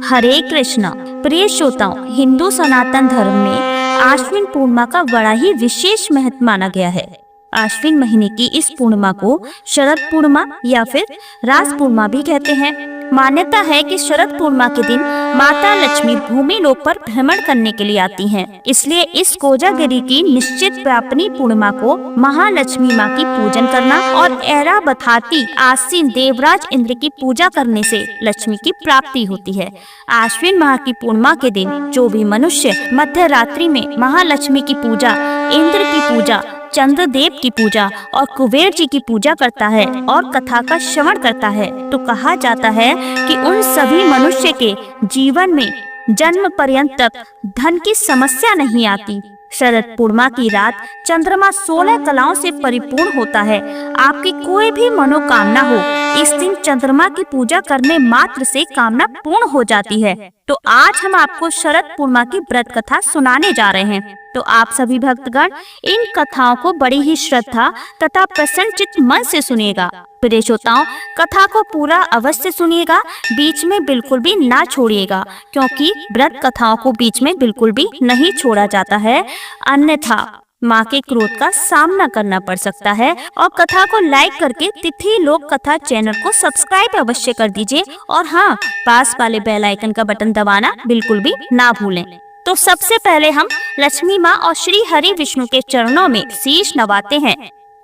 हरे कृष्णा। प्रिय श्रोताओं, हिंदू सनातन धर्म में आश्विन पूर्णिमा का बड़ा ही विशेष महत्व माना गया है। आश्विन महीने की इस पूर्णिमा को शरद पूर्णिमा या फिर रास पूर्णिमा भी कहते हैं। मान्यता है कि शरद पूर्णिमा के दिन माता लक्ष्मी भूमि लोक पर भ्रमण करने के लिए आती हैं। इसलिए इस कोजागिरी की निश्चित प्रापणी पूर्णिमा को महालक्ष्मी माँ की पूजन करना और एरा बथाती आसीन देवराज इंद्र की पूजा करने से लक्ष्मी की प्राप्ति होती है। आश्विन माह की पूर्णिमा के दिन जो भी मनुष्य मध्य रात्रि में महालक्ष्मी की पूजा, इंद्र की पूजा, चंद्रदेव की पूजा और कुबेर जी की पूजा करता है और कथा का श्रवण करता है तो कहा जाता है कि उन सभी मनुष्य के जीवन में जन्म पर्यंत तक धन की समस्या नहीं आती। शरद पूर्णिमा की रात चंद्रमा 16 कलाओं से परिपूर्ण होता है। आपकी कोई भी मनोकामना हो, इस दिन चंद्रमा की पूजा करने मात्र से कामना पूर्ण हो जाती है। तो आज हम आपको शरद पूर्णिमा की व्रत कथा सुनाने जा रहे हैं। तो आप सभी भक्तगण इन कथाओं को बड़ी ही श्रद्धा तथा प्रसन्नचित्त मन से सुनिएगा। प्रिय श्रोताओं, कथा को पूरा अवश्य सुनिएगा, बीच में बिल्कुल भी ना छोड़िएगा, क्योंकि व्रत कथाओं को बीच में बिल्कुल भी नहीं छोड़ा जाता है, अन्यथा माँ के क्रोध का सामना करना पड़ सकता है। और कथा को लाइक करके तिथि लोक कथा चैनल को सब्सक्राइब अवश्य कर दीजिए और हाँ, पास वाले बेल आइकन का बटन दबाना बिल्कुल भी ना भूलें। तो सबसे पहले हम लक्ष्मी माँ और श्री हरि विष्णु के चरणों में शीश नवाते हैं।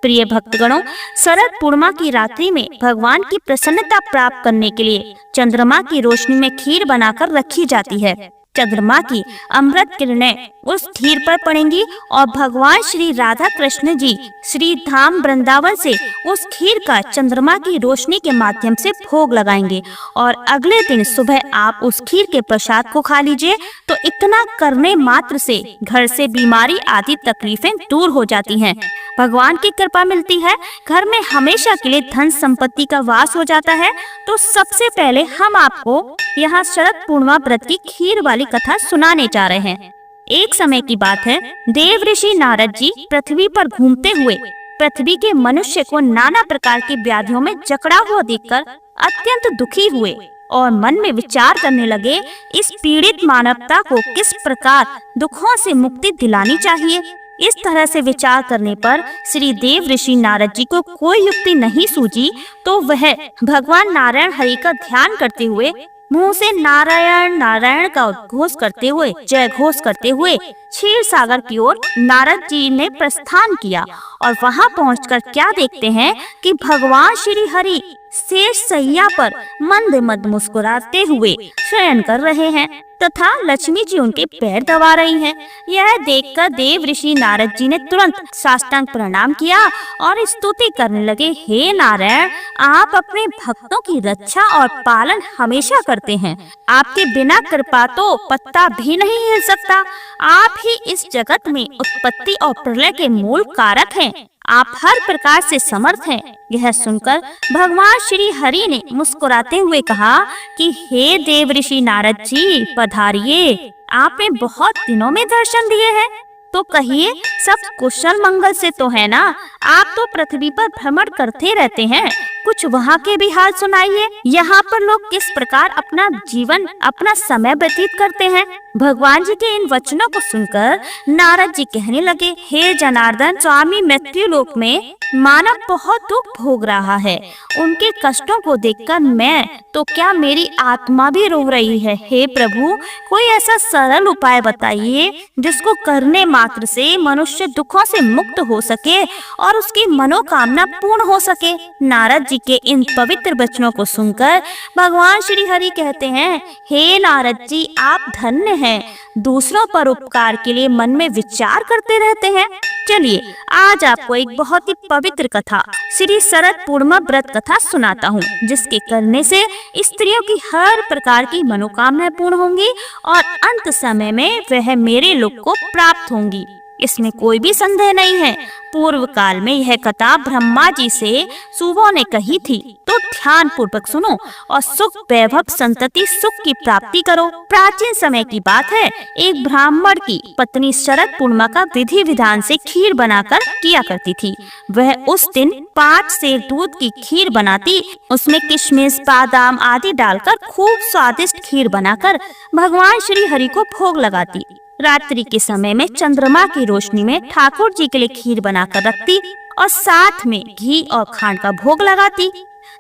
प्रिय भक्तगणों, शरद पूर्णिमा की रात्रि में भगवान की प्रसन्नता प्राप्त करने के लिए चंद्रमा की रोशनी में खीर बनाकर रखी जाती है। चंद्रमा की अमृत किरणें उस खीर पर पड़ेंगी और भगवान श्री राधा कृष्ण जी श्री धाम वृंदावन से उस खीर का चंद्रमा की रोशनी के माध्यम से भोग लगाएंगे और अगले दिन सुबह आप उस खीर के प्रसाद को खा लीजिए। तो इतना करने मात्र से घर से बीमारी आदि तकलीफें दूर हो जाती हैं, भगवान की कृपा मिलती है, घर में हमेशा के लिए धन संपत्ति का वास हो जाता है। तो सबसे पहले हम आपको यहाँ शरद पूर्णिमा व्रत की खीर वाली कथा सुनाने जा रहे हैं। एक समय की बात है, देव ऋषि नारद जी पृथ्वी पर घूमते हुए पृथ्वी के मनुष्य को नाना प्रकार की व्याधियों में जकड़ा हुआ देखकर अत्यंत दुखी हुए और मन में विचार करने लगे, इस पीड़ित मानवता को किस प्रकार दुखों से मुक्ति दिलानी चाहिए। इस तरह से विचार करने पर श्री देव ऋषि नारद जी को कोई युक्ति नहीं सूझी, तो वह भगवान नारायण हरि का ध्यान करते हुए मुंह से नारायण नारायण का उद्घोष करते हुए, जय घोष करते हुए क्षीर सागर की ओर नारद जी ने प्रस्थान किया। और वहां पहुंचकर क्या देखते हैं कि भगवान श्री हरि शेष सैया पर मंद मंद मुस्कुराते हुए शयन कर रहे हैं तथा लक्ष्मी जी उनके पैर दबा रही हैं। यह देखकर देव ऋषि नारद जी ने तुरंत साष्टांग प्रणाम किया और स्तुति करने लगे, हे नारायण, आप अपने भक्तों की रक्षा और पालन हमेशा करते हैं। आपके बिना कृपा तो पत्ता भी नहीं हिल सकता। आप ही इस जगत में उत्पत्ति और प्रलय के मूल कारक हैं। आप हर प्रकार से समर्थ हैं। यह सुनकर भगवान श्री हरि ने मुस्कुराते हुए कहा कि हे देव ऋषि नारद जी, पधारिए। आपने बहुत दिनों में दर्शन दिए हैं, तो कहिए सब कुशल मंगल से तो है ना? आप तो पृथ्वी पर भ्रमण करते रहते हैं, कुछ वहाँ के भी हाल सुनाइए। यहाँ पर लोग किस प्रकार अपना जीवन, अपना समय व्यतीत करते हैं। भगवान जी के इन वचनों को सुनकर नारद जी कहने लगे, हे जनार्दन स्वामी, मृत्यु लोक में मानव बहुत दुख भोग रहा है। उनके कष्टों को देखकर मैं तो क्या, मेरी आत्मा भी रो रही है। हे प्रभु, कोई ऐसा सरल उपाय बताइए जिसको करने मात्र से मनुष्य दुखों से मुक्त हो सके और उसकी मनोकामना पूर्ण हो सके। नारद जी के इन पवित्र वचनों को सुनकर भगवान श्री हरि कहते हैं, हे नारद जी, आप धन्य हैं, दूसरों पर उपकार के लिए मन में विचार करते रहते हैं। चलिए आज आपको एक बहुत ही पवित्र कथा, श्री शरद पूर्णिमा व्रत कथा सुनाता हूँ, जिसके करने से स्त्रियों की हर प्रकार की मनोकामनाएं पूर्ण होंगी और अंत समय में वह मेरे लोक को प्राप्त होंगी। इसमें कोई भी संदेह नहीं है। पूर्व काल में यह कथा ब्रह्मा जी से सुबह ने कही थी, तो ध्यान पूर्वक सुनो और सुख वैभव संतति सुख की प्राप्ति करो। प्राचीन समय की बात है, एक ब्राह्मण की पत्नी शरद पूर्णिमा का विधि विधान से खीर बनाकर किया करती थी। वह उस दिन 5 सेर दूध की खीर बनाती, उसमें किशमिश बादाम आदि डालकर खूब स्वादिष्ट खीर बनाकर भगवान श्री हरि को भोग लगाती। रात्रि के समय में चंद्रमा की रोशनी में ठाकुर जी के लिए खीर बनाकर रखती और साथ में घी और खांड का भोग लगाती।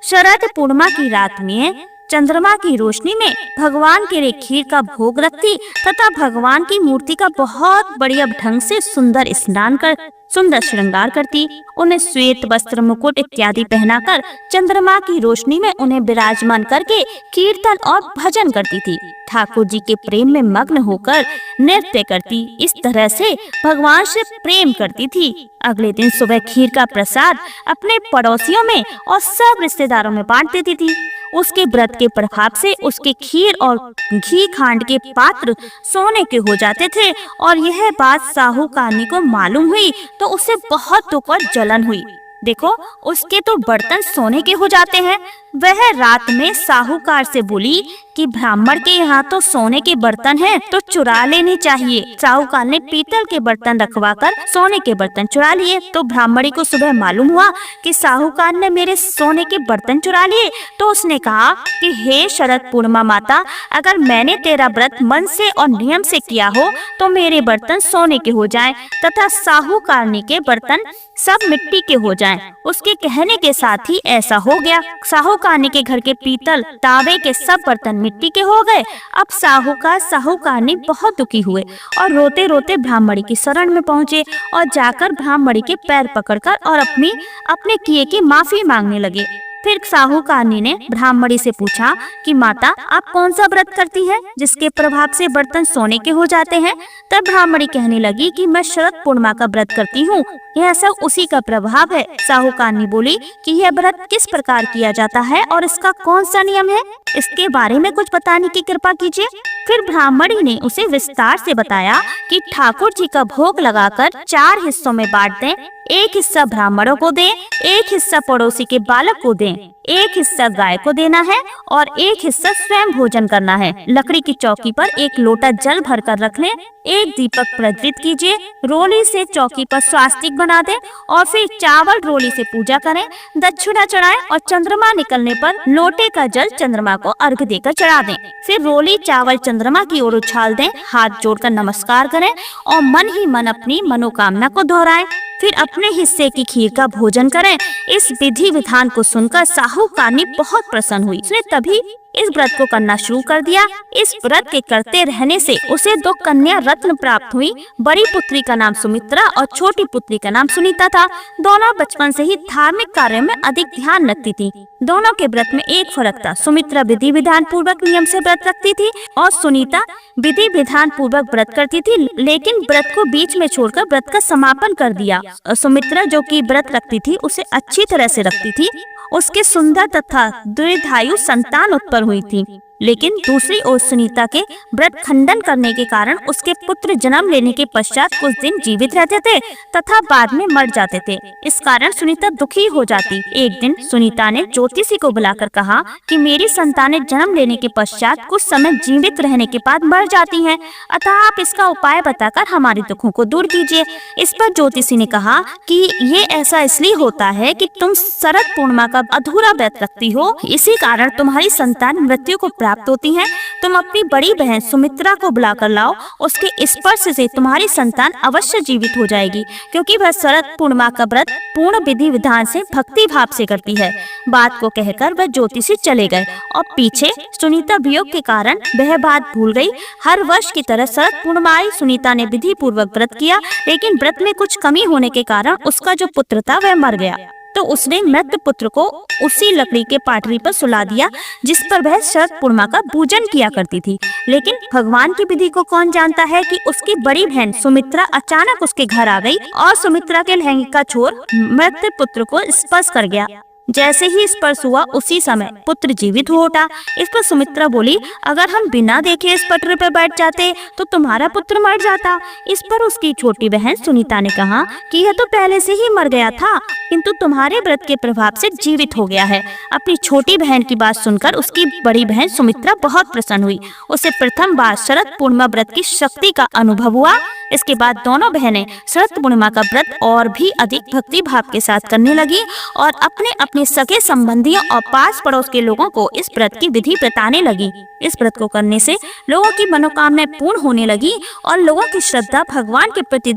शरद पूर्णिमा की रात में चंद्रमा की रोशनी में भगवान के लिए खीर का भोग रखती तथा भगवान की मूर्ति का बहुत बढ़िया ढंग से सुंदर स्नान कर सुंदर श्रृंगार करती। उन्हें श्वेत वस्त्र मुकुट इत्यादि पहनाकर चंद्रमा की रोशनी में उन्हें विराजमान करके कीर्तन और भजन करती थी। ठाकुर जी के प्रेम में मग्न होकर नृत्य करती। इस तरह से भगवान से प्रेम करती थी। अगले दिन सुबह खीर का प्रसाद अपने पड़ोसियों में और सब रिश्तेदारों में बांट देती थी। उसके व्रत के प्रभाव से उसके खीर और घी खांड के पात्र सोने के हो जाते थे और यह बात साहूकारनी को मालूम हुई तो उसे बहुत दुख और जलन हुई। देखो, उसके तो बर्तन सोने के हो जाते हैं। वह रात में साहूकार से बोली कि ब्राह्मण के यहाँ तो सोने के बर्तन हैं, तो चुरा लेने चाहिए। साहूकार ने पीतल के बर्तन रखवाकर सोने के बर्तन चुरा लिए। तो ब्राह्मणी को सुबह मालूम हुआ कि साहूकार ने मेरे सोने के बर्तन चुरा लिए। तो उसने कहा कि हे शरद पूर्णिमा माता, अगर मैंने तेरा व्रत मन से और नियम से किया हो तो मेरे बर्तन सोने के हो जाएं तथा साहूकारनी के बर्तन सब मिट्टी के हो जाएं। उसके कहने के साथ ही ऐसा हो गया। साहूकारनी के घर के पीतल तांबे के सब बर्तन मिट्टी के हो गए। अब साहूकारनी बहुत दुखी हुए और रोते रोते ब्राह्मणी की शरण में पहुँचे और जाकर ब्राह्मणी के पैर पकड़कर और अपने किए की माफी मांगने लगे। फिर साहूकारनी ने ब्राह्मणी से पूछा कि माता, आप कौन सा व्रत करती हैं जिसके प्रभाव से बर्तन सोने के हो जाते हैं? तब ब्राह्मणी कहने लगी कि मैं शरद पूर्णिमा का व्रत करती हूँ, यह सब उसी का प्रभाव है। साहूकारनी बोली कि यह व्रत किस प्रकार किया जाता है और इसका कौन सा नियम है, इसके बारे में कुछ बताने की कृपा कीजिए। फिर ब्राह्मणी ने उसे विस्तार से बताया कि ठाकुर जी का भोग लगाकर 4 हिस्सों में बांट दें। एक हिस्सा ब्राह्मणों को दें, एक हिस्सा पड़ोसी के बालक को दें, एक हिस्सा गाय को देना है और एक हिस्सा स्वयं भोजन करना है। लकड़ी की चौकी पर एक लोटा जल भरकर रख लें, एक दीपक प्रज्वलित कीजिए, रोली से चौकी पर स्वास्तिक बना दें और फिर चावल रोली से पूजा करें, दक्षिणा चढ़ाएं और चंद्रमा निकलने पर लोटे का जल चंद्रमा को अर्घ देकर चढ़ा दें। फिर रोली चावल चंद्रमा की ओर उछाल दें, हाथ जोड़कर नमस्कार करें और मन ही मन अपनी मनोकामना को दोहराएं। फिर अपने हिस्से की खीर का भोजन करें। इस विधि विधान को सुनकर साहूकारनी बहुत प्रसन्न हुई। उसने तभी इस व्रत को करना शुरू कर दिया। इस व्रत के करते रहने से उसे 2 कन्या रत्न प्राप्त हुई। बड़ी पुत्री का नाम सुमित्रा और छोटी पुत्री का नाम सुनीता था। दोनों बचपन से ही धार्मिक कार्यों में अधिक ध्यान रखती थी। दोनों के व्रत में एक फर्क था। सुमित्रा विधि विधान पूर्वक नियम से व्रत रखती थी और सुनीता विधि विधान पूर्वक व्रत करती थी, लेकिन व्रत को बीच में छोड़कर व्रत का समापन कर दिया। सुमित्रा जो कि व्रत रखती थी उसे अच्छी तरह से रखती थी। उसके सुंदर तथा दीर्घायु संतान उत्पन्न हुई थी, लेकिन दूसरी ओर सुनीता के व्रत खंडन करने के कारण उसके पुत्र जन्म लेने के पश्चात कुछ दिन जीवित रहते थे तथा बाद में मर जाते थे। इस कारण सुनीता दुखी हो जाती। एक दिन सुनीता ने ज्योतिषी को बुलाकर कहा कि मेरी संतानें जन्म लेने के पश्चात कुछ समय जीवित रहने के बाद मर जाती हैं, अतः आप इसका उपाय बताकर हमारे दुखों को दूर कीजिए। इस पर ज्योतिषी ने कहा कि ये ऐसा इसलिए होता है कि तुम शरद पूर्णिमा का अधूरा व्रत रखती हो, इसी कारण तुम्हारी संतान मृत्यु को प्राप्त होती हैं। तुम अपनी बड़ी बहन सुमित्रा को बुलाकर लाओ, उसके स्पर्श से तुम्हारी संतान अवश्य जीवित हो जाएगी, क्योंकि वह शरद पूर्णिमा का व्रत पूर्ण विधि विधान से भक्ति भाव से करती है। बात को कहकर वह ज्योतिषी चले गए और पीछे सुनीता वियोग के कारण वह बात भूल गई। हर वर्ष की तरह शरद पूर्णिमा आई। सुनीता ने विधि पूर्वक व्रत किया, लेकिन व्रत में कुछ कमी होने के कारण उसका जो पुत्र था वह मर गया। तो उसने मृत पुत्र को उसी लकड़ी के पाटरी पर सुला दिया जिस पर वह शरद पूर्णिमा का पूजन किया करती थी। लेकिन भगवान की विधि को कौन जानता है कि उसकी बड़ी बहन सुमित्रा अचानक उसके घर आ गई और सुमित्रा के लहंगे का छोर मृत पुत्र को स्पर्श कर गया। जैसे ही स्पर्श हुआ उसी समय पुत्र जीवित हो उठा। इस पर सुमित्रा बोली, अगर हम बिना देखे इस पटरी पर बैठ जाते तो तुम्हारा पुत्र मर जाता। इस पर उसकी छोटी बहन सुनीता ने कहा कि यह तो पहले से ही मर गया था, किंतु तुम्हारे व्रत के प्रभाव से जीवित हो गया है। अपनी छोटी बहन की बात सुनकर उसकी बड़ी बहन सुमित्रा बहुत प्रसन्न हुई। उसे प्रथम बार शरद पूर्णिमा व्रत की शक्ति का अनुभव हुआ। इसके बाद दोनों बहनें शरद पूर्णिमा का व्रत और भी अधिक भक्ति भाव के साथ करने लगी और अपने अपने सगे संबंधियों और पास पड़ोस के लोगों को इस व्रत की विधि बताने लगी। इस व्रत को करने से लोगों की मनोकामनाएं पूर्ण होने लगी और लोगों की श्रद्धा भगवान के प्रति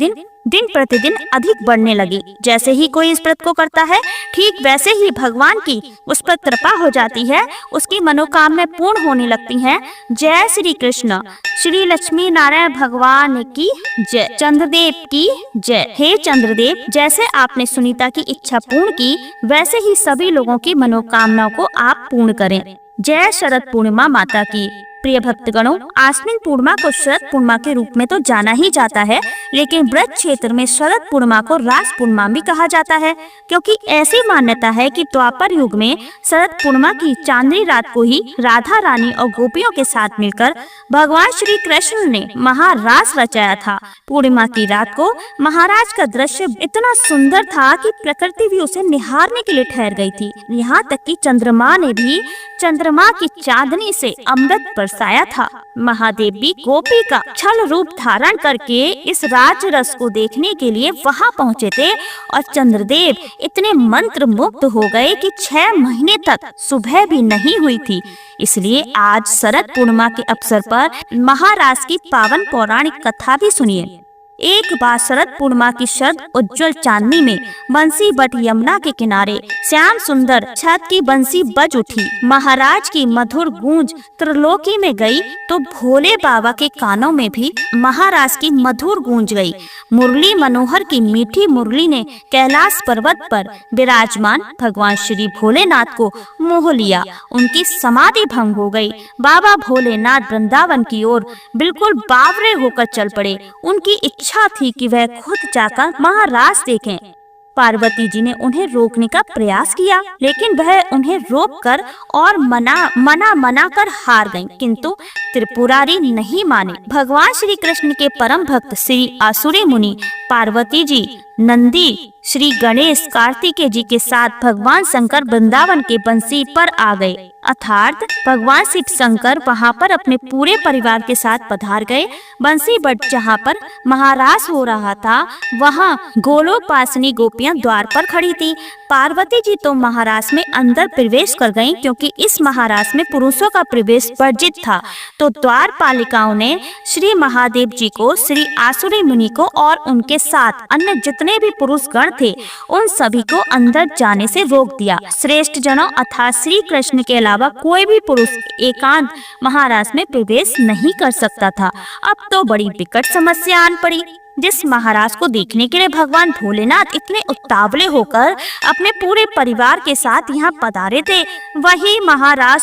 दिन प्रतिदिन अधिक बढ़ने लगी। जैसे ही कोई इस व्रत को करता है, ठीक वैसे ही भगवान की उस पर कृपा हो जाती है, उसकी मनोकामनाएं पूर्ण होने लगती हैं। जय श्री कृष्ण। श्री लक्ष्मी नारायण भगवान की जय। चंद्रदेव की जय। हे चंद्रदेव, जैसे आपने सुनीता की इच्छा पूर्ण की, वैसे ही सभी लोगों की मनोकामनाओं को आप पूर्ण करें। जय शरद पूर्णिमा माता की। प्रिय भक्तगणों, आश्विन पूर्णिमा को शरद पूर्णिमा के रूप में तो जाना ही जाता है, लेकिन ब्रज क्षेत्र में शरद पूर्णिमा को रास पूर्णिमा भी कहा जाता है, क्योंकि ऐसी मान्यता है कि द्वापर युग में शरद पूर्णिमा की चांदनी रात को ही राधा रानी और गोपियों के साथ मिलकर भगवान श्री कृष्ण ने महारास रचाया था। पूर्णिमा की रात को महाराज का दृश्य इतना सुंदर था कि प्रकृति भी उसे निहारने के लिए ठहर गई थी। यहाँ तक कि चंद्रमा ने भी चंद्रमा की चांदनी से अमृत बरसाया था। महादेव भी गोपी का छल रूप धारण करके इस राज रस को देखने के लिए वहां पहुंचे थे और चंद्रदेव इतने मंत्र मुग्ध हो गए कि 6 महीने तक सुबह भी नहीं हुई थी। इसलिए आज शरद पूर्णिमा के अवसर पर महारास की पावन पौराणिक कथा भी सुनिए। एक बार शरद पूर्णिमा की शरद उज्जवल चांदनी में बंसी बट यमुना के किनारे श्याम सुंदर छत की बंसी बज उठी। महाराज की मधुर गूंज त्रिलोकी में गई तो भोले बाबा के कानों में भी महाराज की मधुर गूंज गई। मुरली मनोहर की मीठी मुरली ने कैलाश पर्वत पर विराजमान भगवान श्री भोलेनाथ को मोह लिया। उनकी समाधि भंग हो गई। बाबा भोलेनाथ वृंदावन की ओर बिल्कुल बावरे होकर चल पड़े। उनकी इच्छा थी कि वह खुद जाकर महाराज देखें। पार्वती जी ने उन्हें रोकने का प्रयास किया, लेकिन वह उन्हें रोककर और मना कर हार गईं, किंतु त्रिपुरारी नहीं माने। भगवान श्री कृष्ण के परम भक्त श्री आसुरी मुनि पार्वती जी, नंदी, श्री गणेश, कार्तिकेय जी के साथ भगवान शंकर वृंदावन के बंसी पर आ गए। अर्थात भगवान शिव शंकर वहां पर अपने पूरे परिवार के साथ पधार गए। बंसी बट जहां पर महारास हो रहा था, वहां गोलोकवासिनी गोपियां द्वार पर खड़ी थी। पार्वती जी तो महारास में अंदर प्रवेश कर गईं, क्योंकि इस महारास में पुरुषों का प्रवेश वर्जित था। तो द्वार पालिकाओं ने श्री महादेव जी को, श्री आसुरी मुनि को और उनके साथ अन्य जितने भी पुरुष गण थे, उन सभी को अंदर जाने से रोक दिया। श्रेष्ठ जनों अर्थात श्री कृष्ण के अलावा कोई भी पुरुष एकांत महाराज में प्रवेश नहीं कर सकता था। अब तो बड़ी विकट समस्या आन पड़ी। जिस महाराज को देखने के लिए भगवान भोलेनाथ इतने उतावले होकर अपने पूरे परिवार के साथ यहाँ पधारे थे, वही महाराज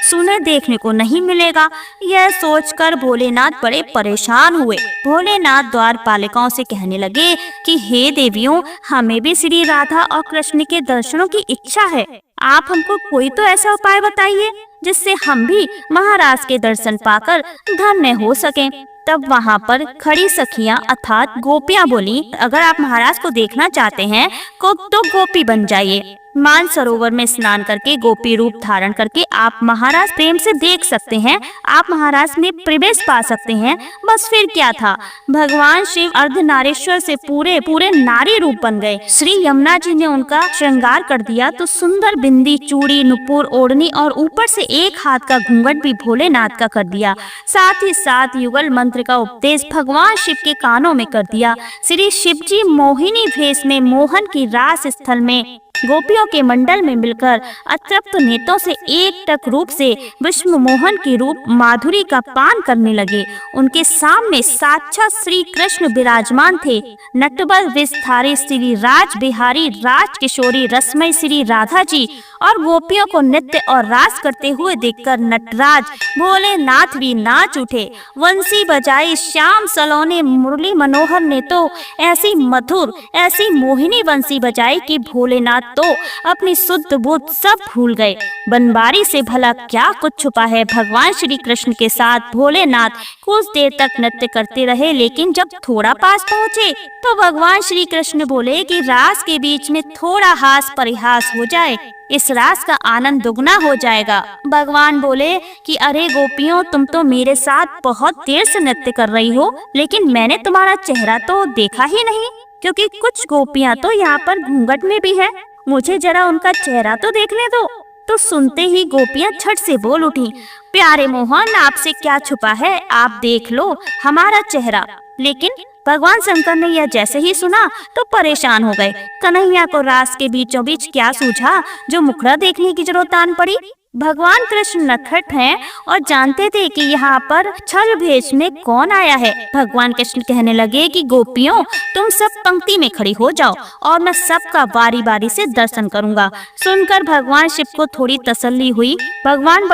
सुने देखने को नहीं मिलेगा। यह सोचकर भोलेनाथ बड़े परेशान हुए। भोलेनाथ द्वार पालिकाओं से कहने लगे कि हे देवियों, हमें भी श्री राधा और कृष्ण के दर्शनों की इच्छा है। आप हमको कोई तो ऐसा उपाय बताइए जिससे हम भी महाराज के दर्शन पाकर धन्य हो सकें। तब वहाँ पर खड़ी सखियां अर्थात गोपियां बोली, अगर आप महाराज को देखना चाहते हैं तो गोपी बन जाइए। मान सरोवर में स्नान करके गोपी रूप धारण करके आप महाराज प्रेम से देख सकते हैं, आप महाराज में प्रवेश पा सकते हैं। बस फिर क्या था, भगवान शिव अर्धनारीश्वर से पूरे नारी रूप बन गए। श्री यमुना जी ने उनका श्रृंगार कर दिया तो सुंदर बिंदी, चूड़ी, नुपुर, ओढ़नी और ऊपर से एक हाथ का घूंघट भी भोलेनाथ का कर दिया। साथ ही साथ युगल मंत्र का उपदेश भगवान शिव के कानों में कर दिया। श्री शिव जी मोहिनी भेष में मोहन की रास स्थल में गोपियों के मंडल में मिलकर अतृप्त नेत्रों से एक टक रूप से विश्व मोहन की रूप माधुरी का पान करने लगे। उनके सामने साक्षात श्री कृष्ण विराजमान थे। नटवर विस्तारी श्री राज बिहारी, राज किशोरी रसमय श्री राधा जी और गोपियों को नृत्य और रास करते हुए देखकर नटराज भोलेनाथ भी नाच उठे। वंशी बजाई श्याम सलोने मुरली मनोहर ने तो ऐसी मधुर, ऐसी मोहिनी वंशी बजाई कि भोलेनाथ तो अपनी शुद्ध बुद्ध सब भूल गए। बनबारी से भला क्या कुछ छुपा है। भगवान श्री कृष्ण के साथ भोलेनाथ कुछ देर तक नृत्य करते रहे, लेकिन जब थोड़ा पास पहुँचे तो भगवान श्री कृष्ण बोले कि रास के बीच में थोड़ा हास परिहास हो जाए, इस रास का आनंद दुगना हो जाएगा। भगवान बोले कि अरे गोपियों, तुम तो मेरे साथ बहुत देर से नृत्य कर रही हो, लेकिन मैंने तुम्हारा चेहरा तो देखा ही नहीं, क्योंकि कुछ गोपियां तो यहाँ पर घूंघट में भी है। मुझे जरा उनका चेहरा तो देखने दो। तो सुनते ही गोपियां झट से बोल उठी, प्यारे मोहन, आपसे क्या छुपा है, आप देख लो हमारा चेहरा। लेकिन भगवान शंकर ने यह जैसे ही सुना तो परेशान हो गए। कन्हैया को रास के बीचों बीच क्या सूझा जो मुखड़ा देखने की जरूरत आन पड़ी। भगवान कृष्ण नटखट हैं और जानते थे कि यहाँ पर छल भेष में कौन आया है। भगवान कृष्ण कहने लगे कि गोपियों, तुम सब पंक्ति में खड़ी हो जाओ और मैं सबका बारी बारी से दर्शन करूंगा। सुनकर भगवान शिव को थोड़ी तसल्ली हुई। भगवान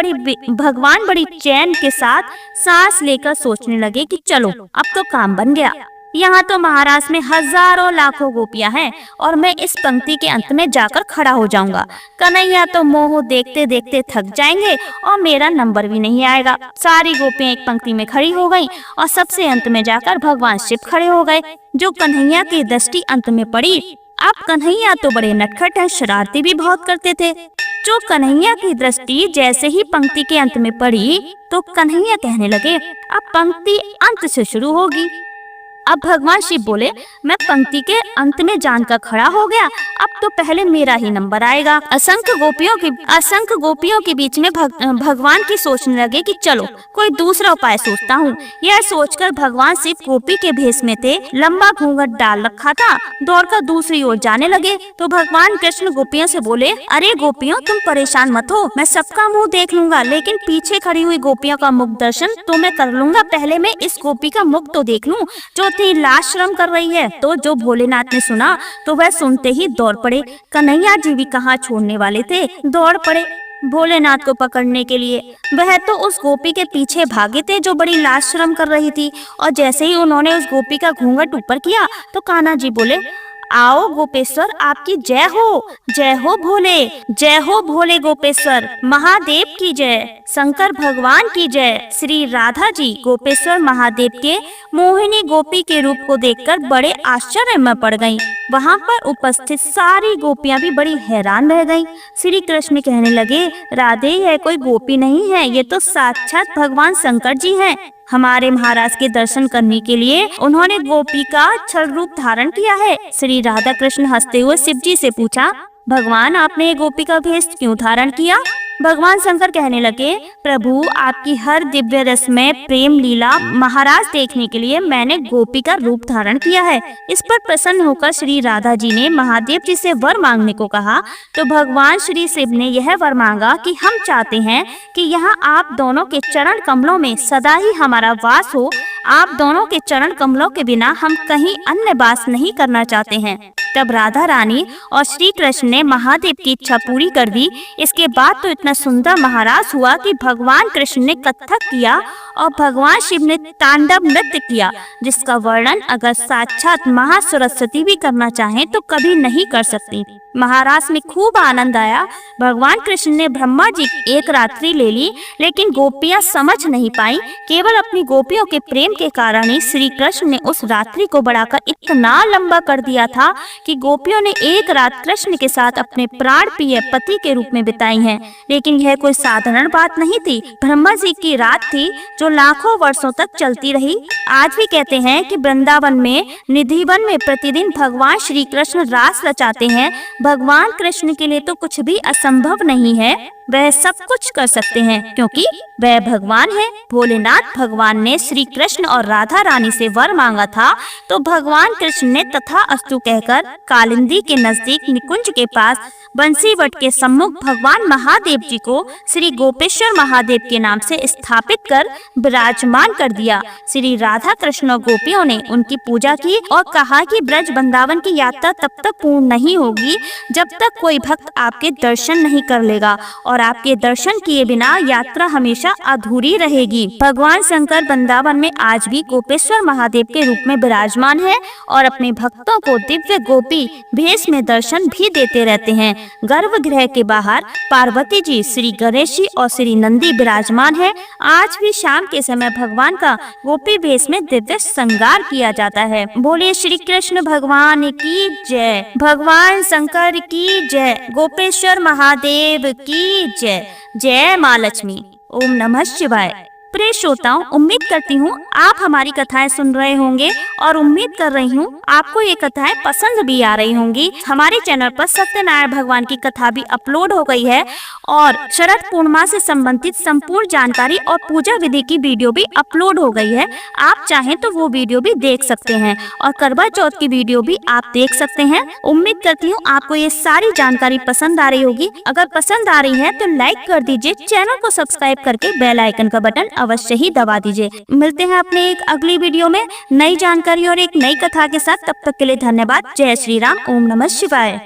बड़ी चैन के साथ सांस लेकर सोचने लगे कि चलो अब तो काम बन गया। यहाँ तो महाराज में हजारों लाखों गोपियां हैं और मैं इस पंक्ति के अंत में जाकर खड़ा हो जाऊंगा। कन्हैया तो मोह देखते देखते थक जाएंगे और मेरा नंबर भी नहीं आएगा। सारी गोपियां एक पंक्ति में खड़ी हो गईं और सबसे अंत में जाकर भगवान शिव खड़े हो गए। जो कन्हैया की दृष्टि अंत में पड़ी, अब कन्हैया तो बड़े नटखट हैं, शरारती भी बहुत करते थे। जो कन्हैया की दृष्टि जैसे ही पंक्ति के अंत में पड़ी तो कन्हैया कहने लगे, अब पंक्ति अंत से शुरू होगी। अब भगवान शिव बोले, मैं पंक्ति के अंत में जानकर खड़ा हो गया, अब तो पहले मेरा ही नंबर आएगा। असंख्य गोपियों के बीच में भगवान की सोचने लगे कि चलो कोई दूसरा उपाय सोचता हूँ। यह सोचकर भगवान शिव गोपी के भेष में थे, लंबा घूंघट डाल रखा था, दौड़कर दूसरी ओर जाने लगे। तो भगवान कृष्ण गोपियों से बोले, अरे गोपियों, तुम परेशान मत हो, मैं सबका मुँह देख लूंगा, लेकिन पीछे खड़ी हुई गोपियों का मुख दर्शन तो मैं कर लूंगा। पहले मैं इस गोपी का मुख तो देख लूं जो लाज शर्म कर रही है। तो जो भोलेनाथ ने सुना तो वह सुनते ही दौड़ पड़े। कन्हैया जी भी कहाँ छोड़ने वाले थे, दौड़ पड़े भोलेनाथ को पकड़ने के लिए। वह तो उस गोपी के पीछे भागे थे जो बड़ी लाज शर्म कर रही थी, और जैसे ही उन्होंने उस गोपी का घूंघट ऊपर किया तो कान्हा जी बोले, आओ गोपेश्वर, आपकी जय हो भोले, जय हो भोले गोपेश्वर, महादेव की जय, शंकर भगवान की जय। श्री राधा जी गोपेश्वर महादेव के मोहिनी गोपी के रूप को देखकर बड़े आश्चर्य में पड़ गईं। वहां पर उपस्थित सारी गोपियां भी बड़ी हैरान रह गईं। श्री कृष्ण कहने लगे, राधे, यह कोई गोपी नहीं है, ये तो साक्षात भगवान शंकर जी हैं। हमारे महाराज के दर्शन करने के लिए उन्होंने गोपी का छल रूप धारण किया है। श्री राधा कृष्ण हंसते हुए शिव जी से पूछा, भगवान, आपने गोपी का भेष क्यों धारण किया? भगवान शंकर कहने लगे, प्रभु, आपकी हर दिव्य रसमय प्रेम लीला महाराज देखने के लिए मैंने गोपी का रूप धारण किया है। इस पर प्रसन्न होकर श्री राधा जी ने महादेव जी से वर मांगने को कहा। तो भगवान श्री शिव ने यह वर मांगा कि हम चाहते हैं कि यहाँ आप दोनों के चरण कमलों में सदा ही हमारा वास हो। आप दोनों के चरण कमलों के बिना हम कहीं अन्य वास नहीं करना चाहते हैं। तब राधा रानी और श्री कृष्ण ने महादेव की इच्छा पूरी कर दी। इसके बाद तो इतना सुंदर महाराज हुआ कि भगवान कृष्ण ने कथक किया और भगवान शिव ने तांडव नृत्य किया, जिसका वर्णन अगर साक्षात महासरस्वती भी करना चाहें तो कभी नहीं कर सकती। महाराज में खूब आनंद आया। भगवान कृष्ण ने ब्रह्मा जी की एक रात्रि ले ली, लेकिन गोपियां समझ नहीं पाई। केवल अपनी गोपियों के प्रेम के कारण ही श्री कृष्ण ने उस रात्रि को बढ़ाकर इतना लंबा कर दिया था कि गोपियों ने एक रात कृष्ण के साथ अपने प्राण प्रिय पति के रूप में बिताई है। लेकिन यह कोई साधारण बात नहीं थी, ब्रह्मा जी की रात थी जो लाखों वर्षों तक चलती रही। आज भी कहते हैं कि वृंदावन में निधिवन में प्रतिदिन भगवान श्री कृष्ण रास रचाते हैं। भगवान कृष्ण के लिए तो कुछ भी असंभव नहीं है, वह सब कुछ कर सकते हैं क्योंकि वह भगवान है। भोलेनाथ भगवान ने श्री कृष्ण और राधा रानी से वर मांगा था, तो भगवान कृष्ण ने तथा अस्तु कहकर कालिंदी के नजदीक निकुंज के पास बंसीवट के सम्मुख भगवान महादेव जी को श्री गोपेश्वर महादेव के नाम से स्थापित कर विराजमान कर दिया। श्री राधा कृष्ण और गोपियों ने उनकी पूजा की और कहा कि ब्रज वृंदावन की यात्रा तब तक पूर्ण नहीं होगी जब तक कोई भक्त आपके दर्शन नहीं कर लेगा, और और आपके दर्शन किए बिना यात्रा हमेशा अधूरी रहेगी। भगवान शंकर वृंदावन में आज भी गोपेश्वर महादेव के रूप में विराजमान है और अपने भक्तों को दिव्य गोपी भेष में दर्शन भी देते रहते हैं। गर्भगृह के बाहर पार्वती जी, श्री गणेश जी और श्री नंदी विराजमान है। आज भी शाम के समय भगवान का गोपी भेष में दिव्य श्रृंगार किया जाता है। बोले श्री कृष्ण भगवान की जय, भगवान शंकर की जय, गोपेश्वर महादेव की जय। जय माँ लक्ष्मी। ओम नमः शिवाय। प्रिय श्रोताओं, उम्मीद करती हूँ आप हमारी कथाएं सुन रहे होंगे और उम्मीद कर रही हूँ आपको ये कथाएं पसंद भी आ रही होंगी। हमारे चैनल पर सत्यनारायण भगवान की कथा भी अपलोड हो गई है और शरद पूर्णिमा से संबंधित संपूर्ण जानकारी और पूजा विधि की वीडियो भी अपलोड हो गई है। आप चाहें तो वो वीडियो भी देख सकते हैं और करवा चौथ की वीडियो भी आप देख सकते हैं। उम्मीद करती हूँ आपको ये सारी जानकारी पसंद आ रही होगी। अगर पसंद आ रही है तो लाइक कर दीजिए, चैनल को सब्सक्राइब करके बेल आइकन का बटन अवश्य ही दबा दीजिए। मिलते हैं अपने एक अगली वीडियो में नई जानकारी और एक नई कथा के साथ। तब तक के लिए धन्यवाद। जय श्री राम। ओम नमः शिवाय।